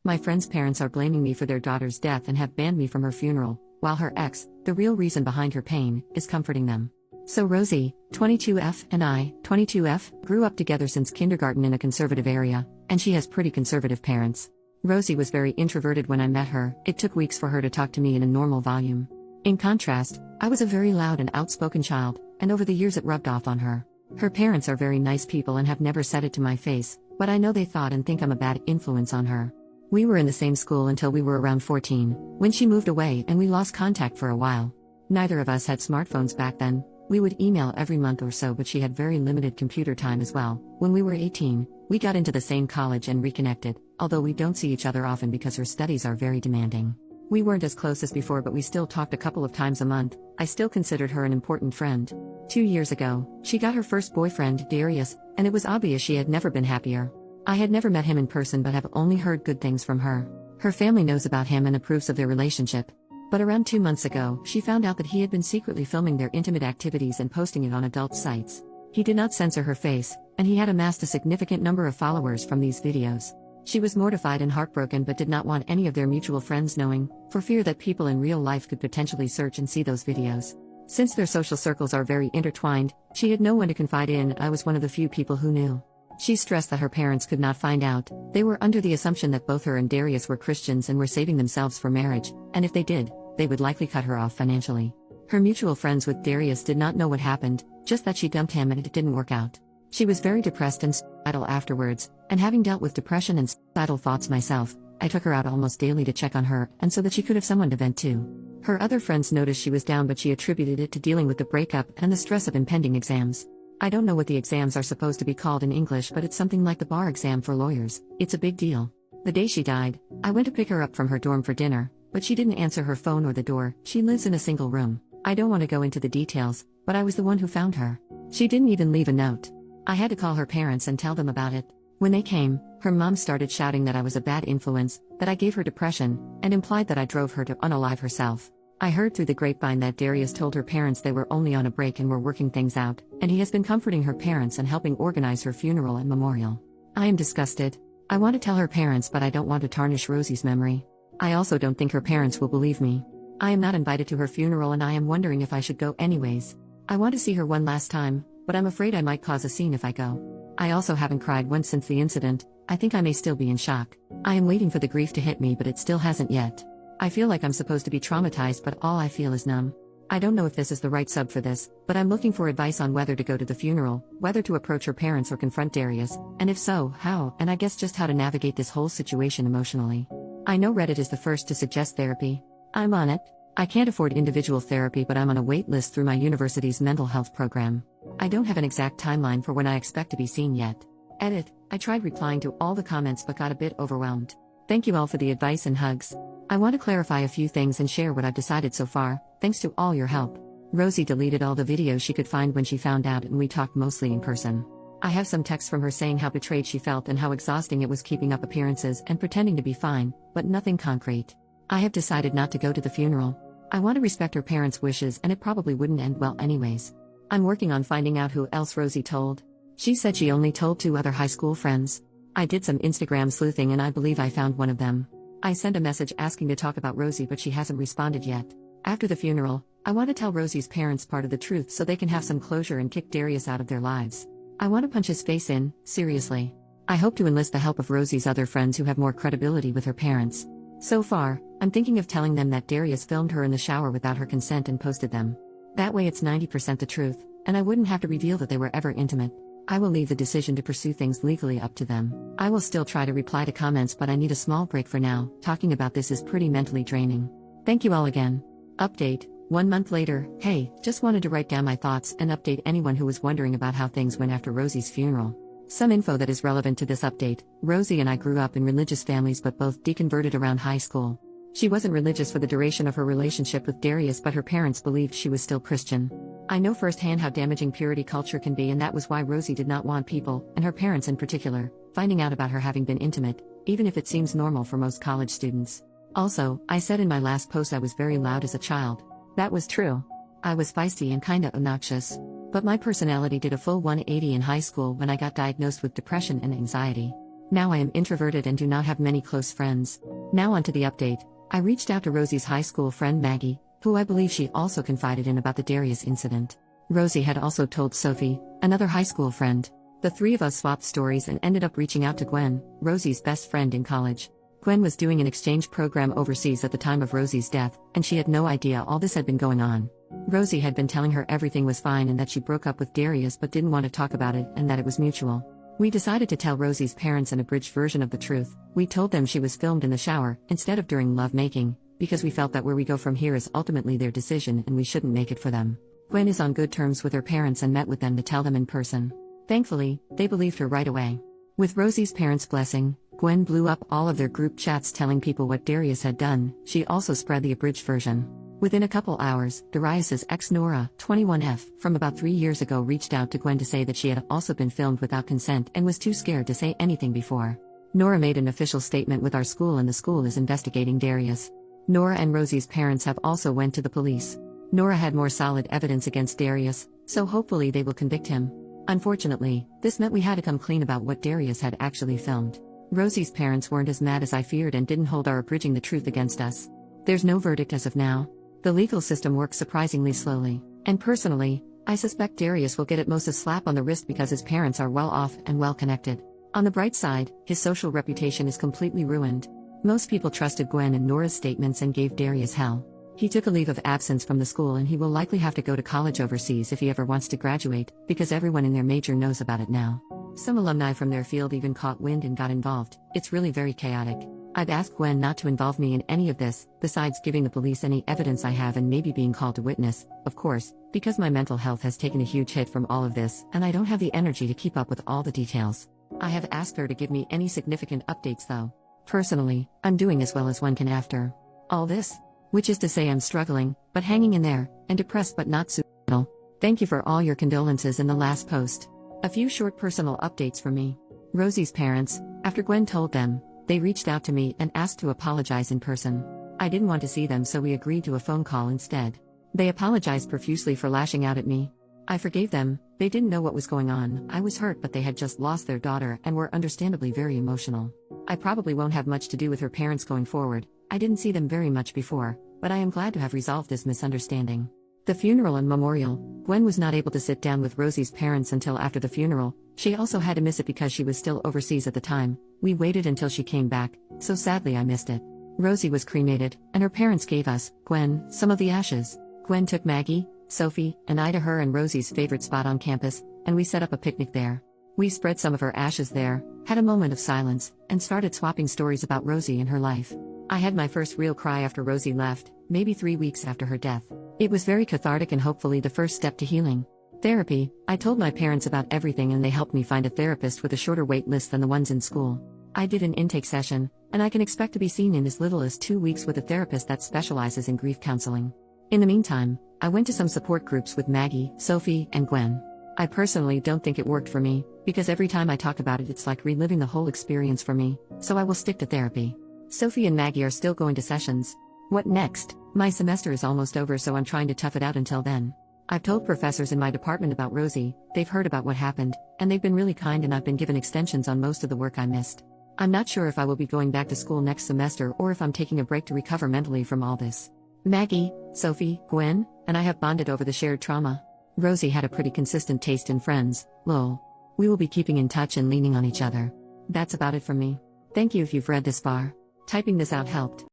My friend's parents are blaming me for their daughter's death and have banned me from her funeral, while her ex, the real reason behind her pain, is comforting them. So Rosie, 22F, and I, 22F, grew up together since kindergarten in a conservative area, and she has pretty conservative parents. Rosie was very introverted when I met her. It took weeks for her to talk to me in a normal volume. In contrast, I was a very loud and outspoken child, and over the years it rubbed off on her. Her parents are very nice people and have never said it to my face, but I know they thought and think I'm a bad influence on her. We were in the same school until we were around 14, when she moved away and we lost contact for a while. Neither of us had smartphones back then. We would email every month or so, but she had very limited computer time as well. When we were 18, we got into the same college and reconnected, although we don't see each other often because her studies are very demanding. We weren't as close as before, but we still talked a couple of times a month. I still considered her an important friend. 2 years ago, she got her first boyfriend, Darius, and it was obvious she had never been happier. I had never met him in person but have only heard good things from her. Her family knows about him and approves of their relationship. But around 2 months ago, she found out that he had been secretly filming their intimate activities and posting it on adult sites. He did not censor her face, and he had amassed a significant number of followers from these videos. She was mortified and heartbroken but did not want any of their mutual friends knowing, for fear that people in real life could potentially search and see those videos. Since their social circles are very intertwined, she had no one to confide in. I was one of the few people who knew. She stressed that her parents could not find out. They were under the assumption that both her and Darius were Christians and were saving themselves for marriage, and if they did, they would likely cut her off financially. Her mutual friends with Darius did not know what happened, just that she dumped him and it didn't work out. She was very depressed and suicidal afterwards, and having dealt with depression and suicidal thoughts myself, I took her out almost daily to check on her, and so that she could have someone to vent to. Her other friends noticed she was down, but she attributed it to dealing with the breakup and the stress of impending exams. I don't know what the exams are supposed to be called in English, but it's something like the bar exam for lawyers. It's a big deal. The day she died, I went to pick her up from her dorm for dinner, but she didn't answer her phone or the door. She lives in a single room. I don't want to go into the details, but I was the one who found her. She didn't even leave a note. I had to call her parents and tell them about it. When they came, her mom started shouting that I was a bad influence, that I gave her depression, and implied that I drove her to unalive herself. I heard through the grapevine that Darius told her parents they were only on a break and were working things out, and he has been comforting her parents and helping organize her funeral and memorial. I am disgusted. I want to tell her parents, but I don't want to tarnish Rosie's memory. I also don't think her parents will believe me. I am not invited to her funeral and I am wondering if I should go anyways. I want to see her one last time, but I'm afraid I might cause a scene if I go. I also haven't cried once since the incident. I think I may still be in shock. I am waiting for the grief to hit me, but it still hasn't yet. I feel like I'm supposed to be traumatized, but all I feel is numb. I don't know if this is the right sub for this, but I'm looking for advice on whether to go to the funeral, whether to approach her parents or confront Darius, and if so, how, and I guess just how to navigate this whole situation emotionally. I know Reddit is the first to suggest therapy. I'm on it. I can't afford individual therapy, but I'm on a wait list through my university's mental health program. I don't have an exact timeline for when I expect to be seen yet. Edit. I tried replying to all the comments but got a bit overwhelmed. Thank you all for the advice and hugs. I want to clarify a few things and share what I've decided so far, thanks to all your help. Rosie deleted all the videos she could find when she found out, and we talked mostly in person. I have some texts from her saying how betrayed she felt and how exhausting it was keeping up appearances and pretending to be fine, but nothing concrete. I have decided not to go to the funeral. I want to respect her parents' wishes, and it probably wouldn't end well anyways. I'm working on finding out who else Rosie told. She said she only told 2 other high school friends. I did some Instagram sleuthing and I believe I found one of them. I sent a message asking to talk about Rosie, but she hasn't responded yet. After the funeral, I want to tell Rosie's parents part of the truth so they can have some closure and kick Darius out of their lives. I want to punch his face in, seriously. I hope to enlist the help of Rosie's other friends who have more credibility with her parents. So far, I'm thinking of telling them that Darius filmed her in the shower without her consent and posted them. That way it's 90% the truth, and I wouldn't have to reveal that they were ever intimate. I will leave the decision to pursue things legally up to them. I will still try to reply to comments, but I need a small break for now. Talking about this is pretty mentally draining. Thank you all again. Update. 1 month later. Hey, just wanted to write down my thoughts and update anyone who was wondering about how things went after Rosie's funeral. Some info that is relevant to this update. Rosie and I grew up in religious families but both deconverted around high school. She wasn't religious for the duration of her relationship with Darius, but her parents believed she was still Christian. I know firsthand how damaging purity culture can be, and that was why Rosie did not want people, and her parents in particular, finding out about her having been intimate, even if it seems normal for most college students. Also, I said in my last post I was very loud as a child. That was true. I was feisty and kinda obnoxious. But my personality did a full 180 in high school when I got diagnosed with depression and anxiety. Now I am introverted and do not have many close friends. Now onto the update. I reached out to Rosie's high school friend Maggie, who I believe she also confided in about the Darius incident. Rosie had also told Sophie, another high school friend. The three of us swapped stories and ended up reaching out to Gwen, Rosie's best friend in college. Gwen was doing an exchange program overseas at the time of Rosie's death, and she had no idea all this had been going on. Rosie had been telling her everything was fine and that she broke up with Darius but didn't want to talk about it and that it was mutual. We decided to tell Rosie's parents an abridged version of the truth. We told them she was filmed in the shower, instead of during lovemaking, because we felt that where we go from here is ultimately their decision and we shouldn't make it for them. Gwen is on good terms with her parents and met with them to tell them in person. Thankfully, they believed her right away. With Rosie's parents' blessing, Gwen blew up all of their group chats telling people what Darius had done. She also spread the abridged version. Within a couple hours, Darius's ex Nora, 21F, from about 3 years ago reached out to Gwen to say that she had also been filmed without consent and was too scared to say anything before. Nora made an official statement with our school and the school is investigating Darius. Nora and Rosie's parents have also went to the police. Nora had more solid evidence against Darius, so hopefully they will convict him. Unfortunately, this meant we had to come clean about what Darius had actually filmed. Rosie's parents weren't as mad as I feared and didn't hold our abridging the truth against us. There's no verdict as of now. The legal system works surprisingly slowly, and personally, I suspect Darius will get at most a slap on the wrist because his parents are well off and well connected. On the bright side, his social reputation is completely ruined. Most people trusted Gwen and Nora's statements and gave Darius hell. He took a leave of absence from the school and he will likely have to go to college overseas if he ever wants to graduate, because everyone in their major knows about it now. Some alumni from their field even caught wind and got involved. It's really very chaotic. I've asked Gwen not to involve me in any of this, besides giving the police any evidence I have and maybe being called to witness, of course, because my mental health has taken a huge hit from all of this and I don't have the energy to keep up with all the details. I have asked her to give me any significant updates though. Personally, I'm doing as well as one can after all this, which is to say I'm struggling, but hanging in there, and depressed but not suicidal. Thank you for all your condolences in the last post. A few short personal updates from me. Rosie's parents, after Gwen told them, they reached out to me and asked to apologize in person. I didn't want to see them so we agreed to a phone call instead. They apologized profusely for lashing out at me. I forgave them. They didn't know what was going on. I was hurt but they had just lost their daughter and were understandably very emotional. I probably won't have much to do with her parents going forward. I didn't see them very much before, but I am glad to have resolved this misunderstanding. The funeral and memorial. Gwen was not able to sit down with Rosie's parents until after the funeral. She also had to miss it because she was still overseas at the time. We waited until she came back, so sadly I missed it. Rosie was cremated, and her parents gave us, Gwen, some of the ashes. Gwen took Maggie, Sophie, and I to her and Rosie's favorite spot on campus, and we set up a picnic there. We spread some of her ashes there, had a moment of silence, and started swapping stories about Rosie and her life. I had my first real cry after Rosie left, maybe 3 weeks after her death. It was very cathartic and hopefully the first step to healing. Therapy. I told my parents about everything and they helped me find a therapist with a shorter wait list than the ones in school. I did an intake session, and I can expect to be seen in as little as 2 weeks with a therapist that specializes in grief counseling. In the meantime, I went to some support groups with Maggie, Sophie, and Gwen. I personally don't think it worked for me, because every time I talk about it it's like reliving the whole experience for me, so I will stick to therapy. Sophie and Maggie are still going to sessions. What next? My semester is almost over so I'm trying to tough it out until then. I've told professors in my department about Rosie, they've heard about what happened, and they've been really kind and I've been given extensions on most of the work I missed. I'm not sure if I will be going back to school next semester or if I'm taking a break to recover mentally from all this. Maggie, Sophie, Gwen, and I have bonded over the shared trauma. Rosie had a pretty consistent taste in friends, lol. We will be keeping in touch and leaning on each other. That's about it from me. Thank you if you've read this far. Typing this out helped.